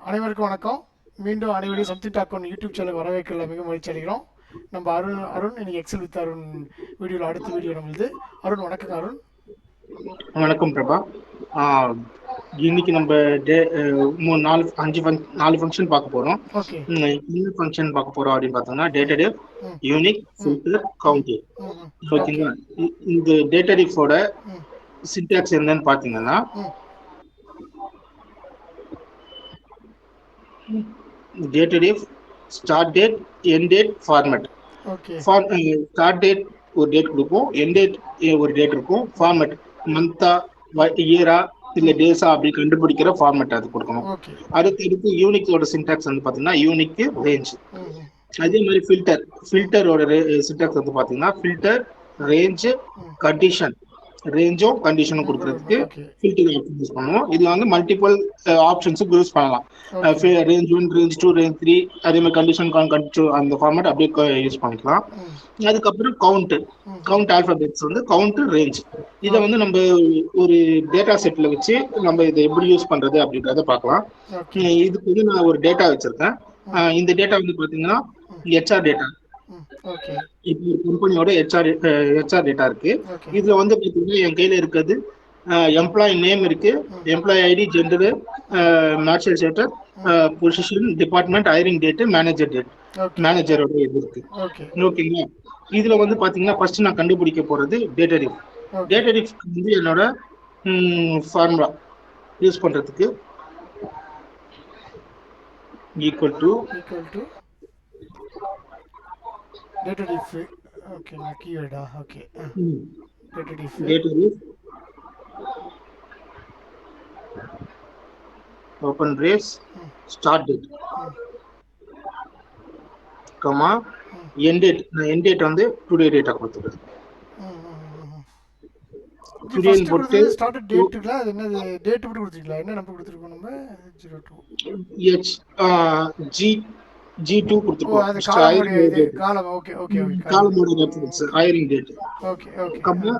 அனைவருக்கும் வணக்கம். மீண்டும் அனைவரையும் சப்ஜெக்ட் அக்கௌண்ட் யூடியூப் சேனலுக்கு வரவேற்கல மிக மகிழ்ச்சி அடைகிறோம். நம்ம அருண் இன்னைக்கு எக்ஸல் வித் அருண் வீடியோவில் அடுத்த வீடியோ நம்மளுது. அருண் வணக்கங்க அருண். வணக்கம் பிரபா. இன்னைக்கு நம்ம நாலு ஃபங்க்ஷன் பார்க்க போறோம். ஓகே என்ன ஃபங்க்ஷன் பார்க்க போறோம் அப்படின்னு பார்த்தோம்னா டேட்டாடிஃப், ம் யூனிக், ம் ஃபில்டர், ம் கவுண்ட். ம் ம் ஓகே ஓகேங்களா? இந்த டேட்டாடிஃபோட ம் சின்டாக்ஸ் என்னன்னு பார்த்தீங்கன்னா ம் DATEDIF start date, end date, format. Okay start date ஒரு டேட் கொடுப்போம், எண்ட் டேட் ஒரு டேட் இருக்கும், ஃபார்மேட் மந்தா, இயரா இல்ல ம் டேஸா அப்படி கண்டுபிடிக்கிற ஃபார்மேட் அது கொடுக்கணும். ஓகே அடுத்து யூனிக்கோட சின்டாக்ஸ் வந்து பாத்தீங்கன்னா யூனிக், ரேஞ்ச். ம் ம் அதே மாதிரி ஃபில்டரோட சின்டாக்ஸ் வந்து பாத்தீங்கன்னா ஃபில்டர், ரேஞ்ச், ம் கண்டிஷன். ரேஞ்சும் கண்டிஷனும் ம் கொடுக்கறதுக்கு ஓகே ஃபில்டர் ஆப்ஷன் யூஸ் பண்ணுவோம். இதுல வந்து மல்டிபிள் ஆப்ஷன்ஸுக்கு யூஸ் பண்ணலாம். ஓகே ரேஞ்ச் 1, ரேஞ்ச் 2, ரேஞ்ச் 3, அதே மாதிரி கண்டிஷன் அந்த ஃபார்மேட் அப்படியே யூஸ் பண்ணிக்கலாம். ம் அதுக்கப்புறம் ம் கவுண்ட் ஆல்பபெட்ஸ் வந்து கவுண்ட், ரேஞ்ச். இதை ஓகே வந்து நம்ம ஒரு டேட்டா செட்ல வச்சு நம்ம இதை எப்படி யூஸ் பண்றது அப்படின்றத பார்க்கலாம். ஓகே இதுக்கு வந்து நான் ஒரு டேட்டா வச்சிருக்கேன். ம் இந்த டேட்டா வந்து பாத்தீங்கன்னா ம் ஹெச்ஆர் டேட்டா. ம் ஓகே இப்போ ஒரு கம்பெனியோட ஹெச்ஆர் டேட்டா இருக்கு. ஓகே இதுல வந்து பாத்தீங்கன்னா என் கையில இருக்கிறது எம்ப்ளாயி நேம் இருக்கு, ம் எம்ப்ளாயி ஐடி, ஜெண்டரு, ம் மேட்சல் ஸ்டேட்டஸ், ம் position, department, hiring date, manager date. Okay மேனேஜரோட இது இருக்கு. ஓகே ஓகேங்களா? இதுல வந்து பாத்தீங்கன்னா ஃபர்ஸ்ட் நான் கண்டுபிடிக்க போறது டேட்டாடிஃப். ஓகே டேட்டாடிஃப் வந்து என்னோட ஃபார்முலா யூஸ் பண்றதுக்கு equal to equal to DATEDIF. ஓகேங்களா, கீவேர்டா? Okay DATEDIF. DATEDIF open brace ம் ஸ்டார்ட் டேட், ம் கமா ம் எண்ட் டேட். நான் எண்ட் டேட் வந்து டுடே டேட்டா கொடுத்துருக்கேன். ம் ம் ம் ஜி டுடேன்னு ஃபஸ்ட்டு போட்டு கொடுத்தது ஸ்டார்டட் டேட்டுங்களா? அது என்னது டேட் மட்டும் கொடுத்துருக்கீங்களா? என்ன நம்பர் கொடுத்துருக்கோம் நம்ம? 02. ஹெச் ஜி G2 ஓ, கொடுத்துருக்கோம். அது காலமுடைய இது date, column. Okay okay okay காலமோட ஓ reference, okay okay hiring date. Okay okay comma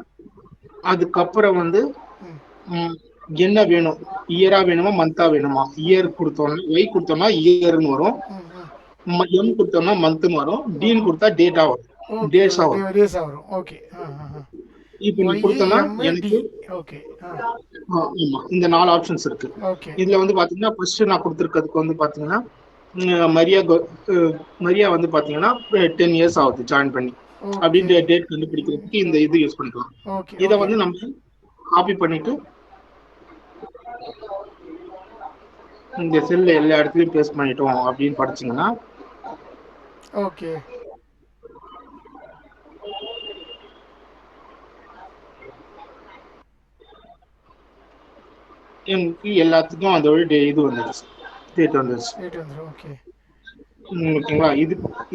அதுக்கப்புறம் வந்து ம் ம், என்ன வேணும், இயரா வேணுமா மந்தா வேணுமா? இயர் ம் கொடுத்தோம்னா ஒய் கொடுத்தோம்னா இயர்னு வரும், ம் ம் எம் கொடுத்தோம்னா மந்த்னு வரும், டீன் ஓகே கொடுத்தா டேட்டா வரும், ஓகே டேஸா வரும். டேஸாக வரும். ஓகே இப்போ நீ ஒய் கொடுத்தோம்னா எம் டி. எனக்கு ஓகே ஆமா இந்த 4 ஆப்ஷன்ஸ் இருக்கு. ஓகே இதுல வந்து பாத்தீங்கன்னா ஃபர்ஸ்ட் நான் கொடுத்துருக்கிறதுக்கு வந்து பாத்தீங்கன்னா மரியா வந்து பாத்தீங்கன்னா 10 இயர்ஸ் ஆகுது ஜாயின் பண்ணி. ஓகே அப்படின்ற டேட் கண்டுபிடிக்கிறதுக்கு இந்த இது யூஸ் பண்ணிக்கலாம். ஓகே இதை ஓகே வந்து நம்ம காப்பி பண்ணிட்டு இந்த செல்ல எல்லா இடத்துலயும் பேஸ்ட் பண்ணிட்டோம் அப்படின்னு படிச்சீங்கன்னா ஓகே எனக்கு எல்லாத்துக்கும் அதோட இது வந்துருச்சு, டேட் வந்துருச்சு. ரேட் வந்துடும். ஓகே ஓகேங்களா?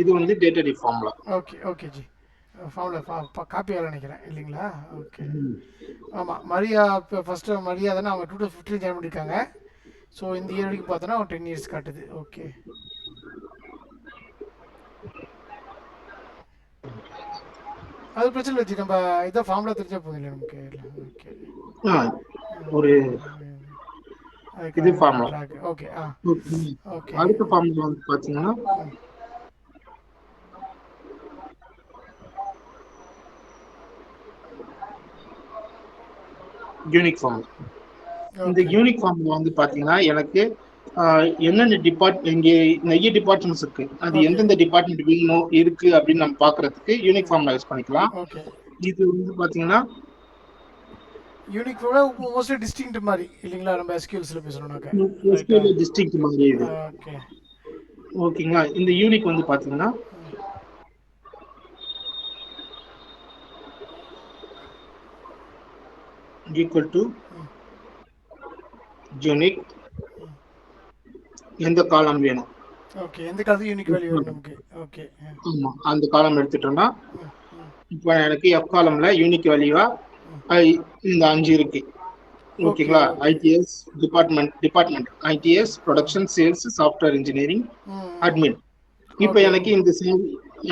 இது வந்து data formula. Okay okay G. ஃபார்மில் காப்பியால் நினைக்கிறேன் இல்லைங்களா? ஓகே. ஆமாம், மரியா இப்போ ஃபஸ்ட்டு மரியா தானே, அவங்க 2015 ஜாயின் பண்ணியிருக்காங்க. ஸோ இந்த இயர் வரைக்கும் பார்த்தோன்னா ஒரு 10 இயர்ஸ் காட்டுது. ஓகே அது பிரச்சனை இல்லை ஜி. நம்ம இதான் ஃபார்முலா தெரிஞ்சா போதும் இல்லை நமக்கு. ஓகே ஒரு இது அதுக்கான ஃபார்முலா. ட்ராக். ஓகே ஓகே அடுத்த ஃபார்முலா வந்து பாத்தீங்கன்னா ம் யூனிக் ஃபார்முலா. இந்த ஓகே யூனிக் ஃபார்முலா வந்து பாத்தீங்கன்னா எனக்கு என்னென்ன இங்கே நிறைய டிபார்ட்மெண்ட்ஸ் இருக்கு, அது ஓகே எந்தெந்த டிபார்ட்மெண்ட் வேணும் இருக்கு அப்படின்னு நம்ம பாக்குறதுக்கு யூனிக் ம் ஃபார்முலா யூஸ் பண்ணிக்கலாம். ஓகே. இது வந்து பாத்தீங்கன்னா யூனிக்கோட மோஸ்ட்லி டிஸ்டிங்க்ட் மாதிரி இல்லைங்களா? நம்ம எஸ்கியூஎல்ஸில் பேசணுன்னாக்க ரைட்டா? டிஸ்ட்ரிக்ட் மாதிரி இது. ஓகே ஓகேங்களா? இந்த யூனிக் வந்து பாத்தீங்கன்னா ம் ஈக்குவல் டு ம் யூனிக், ம் எந்த காலம் வேணும். ஓகே. எந்த காலத்துக்கு யூனிக் வேல்யூ வரும் நமக்கு? ஓகே ஆமா, அந்த காலம் எடுத்துட்டோம்னா ம் ம் இப்போ எனக்கு எஃப் காலம்ல யூனிக் வேல்யூவா ம் இந்த 5 இருக்கு. ஓகே ஓகேங்களா? ஓகே ஐடிஎஸ் டிபார்ட்மெண்ட் ஐடிஎஸ், ம் ப்ரொடக்ஷன், சேல்ஸ், சாஃப்ட்வேர் இன்ஜினியரிங், ம் ம் அட்மின். இப்போ ஓகே எனக்கு இந்த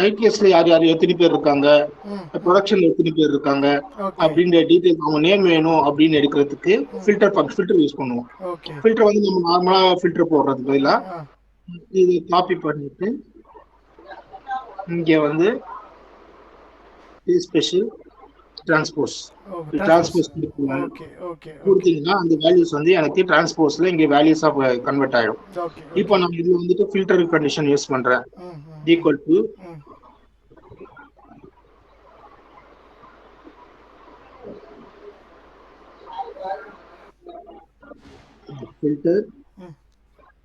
ஐடிஎஸ்ல யார் யார் எத்தனை பேர் இருக்காங்க, ம் ம் ப்ரொடக்ஷன்ல எத்தனை பேர் இருக்காங்க ஓகே அப்படின்ற டீட்டெயில் அவங்க நேம் வேணும் அப்படின்னு எடுக்கிறதுக்கு ம் ஃபில்டர் யூஸ் பண்ணுவோம். ஓகே ஃபில்டர் வந்து நம்ம நார்மலா ஃபில்டர் போடுறது பதிலா ஆ இது காப்பி பண்ணிட்டு இங்க வந்து special transpose oh transpose transpose okay okay okay கொடுத்தீங்கன்னா அந்த வேல்யூஸ் வந்து எனக்கு டிரான்ஸ்போஸ்ல இங்க வேல்யூஸா கன்வெர்ட் ஆயிடும். ஓகே இப்போ ஓகே நான் இதுல வந்துட்டு ஃபில்டர் கண்டிஷன் யூஸ் பண்றேன். Hmm hmm equal to hmm filter hmm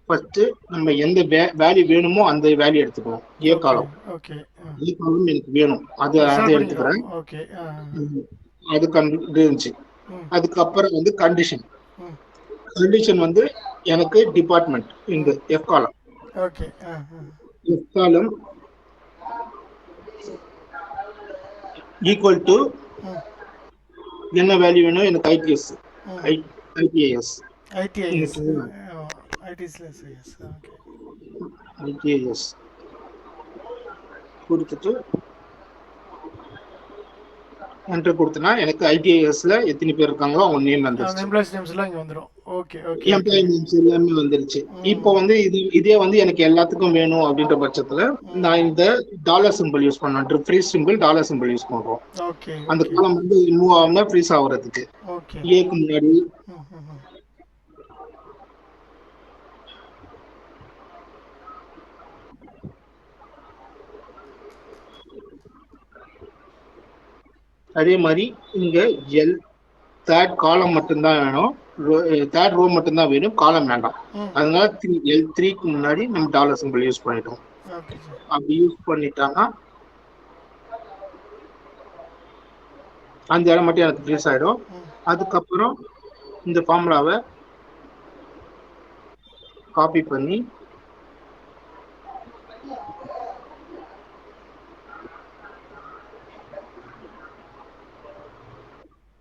first நம்ம எந்த வேல்யூ வேணுமோ அந்த வேல்யூ எடுத்துக்கணும். ஏ ஓகே காலம் ஓகே ஏ காலம் எனக்கு வேணும், அதை செலக்ட் பண்ணிக்கிறோம் எடுத்துக்கிறேன். ஓகே அது இருந்துச்சு. ம் அதுக்கப்புறம் வந்து கண்டிஷன் ம் கண்டிஷன் வந்து எனக்கு டிபார்ட்மெண்ட் இந்த ம் எஃப் காலம் ஓகே எஃப் காலம் ஈக்குவல் டு ம் என்ன வேல்யூ வேணும் எனக்கு ஐடிஎஸ் ம் ஐடிஐஎஸ் ஐடிஐஎஸ் ஐடிஎஸ்எஸ் எஸ் ஓகே ஐடிஐஎஸ் கொடுத்துட்டு என்டர் கொடுத்தனா எனக்கு ஐடிஐஎஸ்ல எத்தனை பேர் இருக்காங்களோ அவங்க நேம் அந்த வந்துருச்சு. எம்ப்ளாயிஸ் நேம்ஸ்லாம் இங்கே வந்துடும் okay okay okay employee names எல்லாமே வந்துருச்சு. இப்போ ம் வந்து இதே வந்து எனக்கு எல்லாத்துக்கும் வேணும் அப்படின்ற பட்சத்துல ம் நான் இந்த டாலர் சிம்பிள் யூஸ் பண்ணேன். Freeze simple dollar simple use பண்றோம். ஓகே அந்த ஓகே காலம் வந்து மூவ் ஆகாம ஃப்ரீஸ் ஆகுறதுக்கு ஓகே ஏக்கு முன்னாடி ம் ம் ம் அதே மாதிரி இங்க எல் தேர்ட் காலம் மட்டும்தான் வேணும், தேர்ட் ரோ மட்டும்தான் வேணும், காலம் வேண்டாம். ம் அதனால L3க்கு முன்னாடி நம்ம டாலர் சிம்பிள் யூஸ் பண்ணிட்டோம். ஓகே சார் அப்படி யூஸ் பண்ணிட்டாங்கன்னா அந்த இடம் மட்டும் எனக்கு ஃப்ரீஸ் ஆயிடும். ம் அதுக்கப்புறம் இந்த ஃபார்முலாவை காப்பி பண்ணி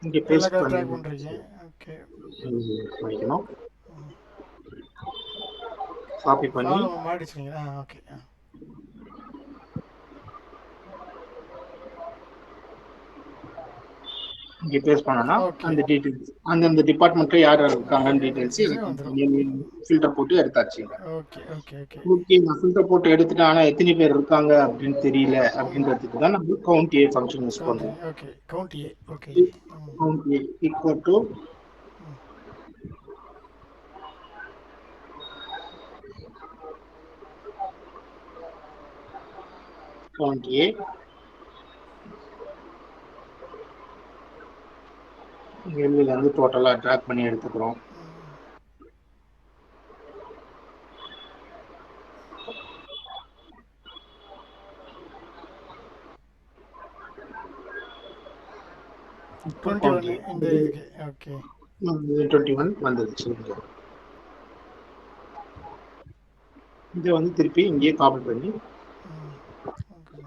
இங்க எல்லா பேஸ்ட் கதை பண்ணி ட்ரை பண்ணுறீங்க ஓகே பண்ணிக்கணும். காப்பி பண்ணி ஃபாலோ மாடிச்சிங்க ஓகே இங்க பேஸ்ட் பண்ணனா ஓகே அந்த டீடைல்ஸ் அந்தந்த டிபார்ட்மெண்ட்ல யார் யார் இருக்காங்கன்னு டீடைல்ஸ் வந்துடும் ஃபில்டர் போட்டு எடுத்தாச்சு. ஓகே ஓகே ஓகே ஓகே, நான் ஃபில்டர் போட்டு எடுத்துட்டேன், ஆனா எத்தனை பேர் இருக்காங்க அப்படின்னு தெரியல ம் அப்படின்றதுக்கு தான் நம்ம கவுண்ட் ஏ ஃபங்க்ஷன் யூஸ் கவுண்ட் பண்றோம். ஓகே கவுண்ட் ஏ ஓகே ம் கவுண்ட் ஏ ஈக்குவல் டு ம் கவுண்ட் ஏ எல்லுல இருந்து டோட்டலா ட்ராக் பண்ணி எடுத்துக்கிறோம். டுவெண்ட்டி ஒன்று இந்த இதுக்கு ஓகே 21 வந்துருச்சு. இதை வந்து திருப்பி இங்கேயே காப்பி பண்ணி ம் ஓகே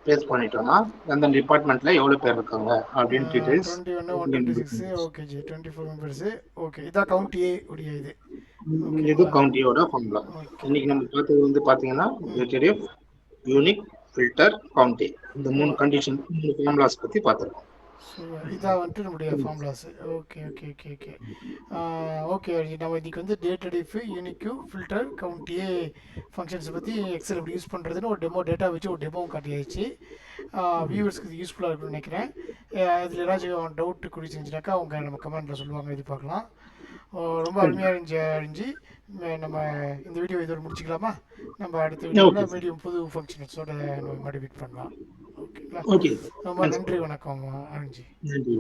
பேஸ்ட் பண்ணிட்டோம்னா அந்த டிபார்ட்மெண்ட்ல எவ்வளவு பேர் இருக்காங்க அப்படின்னு details 21 126 okay G 24 members okay இதான் கவுண்ட் ஏ உடைய இது இது ஓகேங்களா கவுண்ட் ஏவோட ஃபார்முலா. ஓகே இன்னைக்கு நம்ம பார்த்தது வந்து பாத்தீங்கன்னா HDF, யூனிக், ஃபில்டர், கவுண்ட் ஏ இந்த மூணு கண்டிஷன் மூணு ஃபார்முலாஸ் பத்தி பார்த்துருக்கோம். ஸோ இதான் வந்துட்டு நம்முடைய formulas okay okay okay okay okay நம்ம இன்னைக்கு வந்து டேட்டா டிஃப் யூனிக்யூ ஃபில்டர் கவுண்ட் ஏ ஃபங்க்ஷன்ஸை பற்றி எக்ஸல் எப்படி யூஸ் பண்ணுறதுன்னு ஒரு டேட்டா வச்சு ஒரு டெமோவும் காட்டியாச்சு. வியூவர்ஸ்க்கு இது யூஸ்ஃபுல்லாக இருக்கும்னு நினைக்கிறேன். இதில் ஏதாச்சும் டவுட் குறிச்சிருந்துச்சுனாக்கா அவங்க நம்ம கமெண்ட்டில் சொல்லுவாங்க, இது பார்க்கலாம். ரொம்ப அருமையாக இருந்துச்சு. நம்ம இந்த வீடியோ இதோட முடிச்சுக்கலாமா? நம்ம அடுத்த வீடியோவில் மீடியம் புது ஃபங்க்ஷன்ஸோட நம்ம மோட்டிவேட் பண்ணலாம். ஓகேங்களா? ஓகே, ரொம்ப நன்றி, வணக்கம் அருண்ஜி. நன்றி,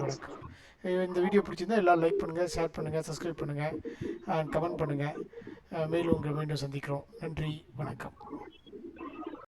வணக்கம். இந்த வீடியோ பிடிச்சிருந்தா எல்லோரும் லைக் பண்ணுங்கள், ஷேர் பண்ணுங்கள், சப்ஸ்கிரைப் பண்ணுங்கள், கமெண்ட் பண்ணுங்கள். மேலும் உங்களை மீண்டும் சந்திக்கிறோம். நன்றி, வணக்கம்.